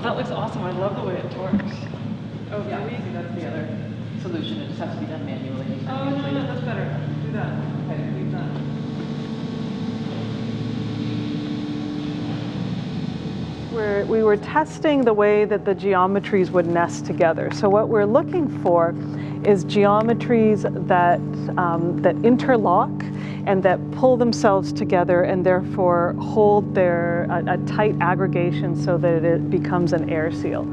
that looks awesome. I love the way it torques. Oh, yeah, maybe that's the other solution. It just has to be done manually. Oh, no, that's better. Do that. Okay, leave that. We were testing the way that the geometries would nest together. So what we're looking for is geometries that, that interlock and that pull themselves together and therefore hold a tight aggregation so that it becomes an air seal.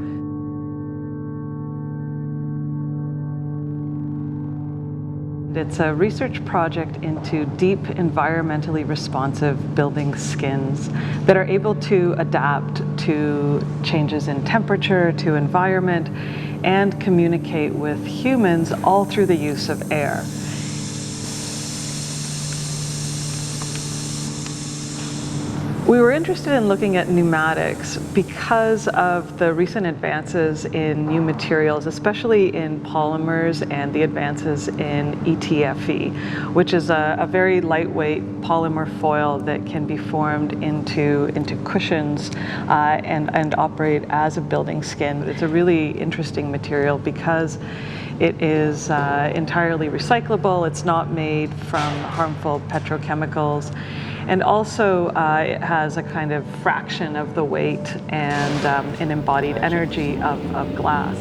It's a research project into deep, environmentally responsive building skins that are able to adapt to changes in temperature, to environment, and communicate with humans all through the use of air. We were interested in looking at pneumatics because of the recent advances in new materials, especially in polymers and the advances in ETFE, which is a very lightweight polymer foil that can be formed into cushions and operate as a building skin. It's a really interesting material because it is entirely recyclable. It's not made from harmful petrochemicals. And also it has a kind of fraction of the weight and an embodied energy of glass.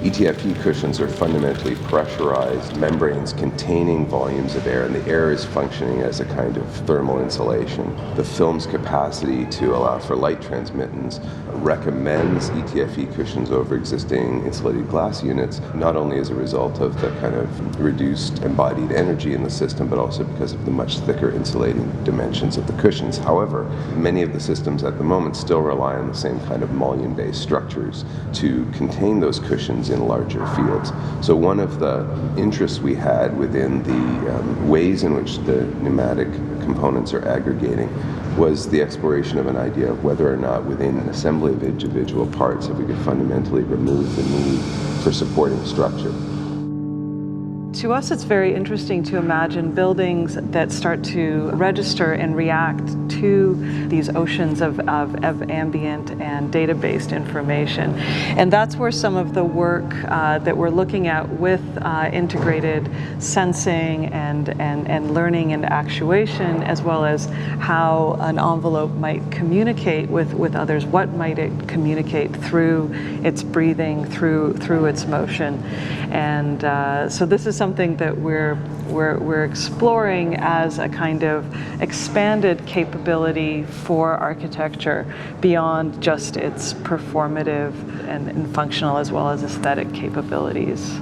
ETFE cushions are fundamentally pressurized membranes containing volumes of air, and the air is functioning as a kind of thermal insulation. The film's capacity to allow for light transmittance recommends ETFE cushions over existing insulated glass units, not only as a result of the kind of reduced embodied energy in the system, but also because of the much thicker insulating dimensions of the cushions. However, many of the systems at the moment still rely on the same kind of mullion-based structures to contain those cushions in larger fields. So one of the interests we had within the ways in which the pneumatic components are aggregating was the exploration of an idea of whether or not within an assembly of individual parts if we could fundamentally remove the need for supporting structure. To us, it's very interesting to imagine buildings that start to register and react to these oceans of ambient and data-based information. And that's where some of the work that we're looking at with integrated sensing and learning and actuation, as well as how an envelope might communicate with others. What might it communicate through its breathing, through its motion? And so this is something that we're exploring as a kind of expanded capability for architecture beyond just its performative and functional as well as aesthetic capabilities.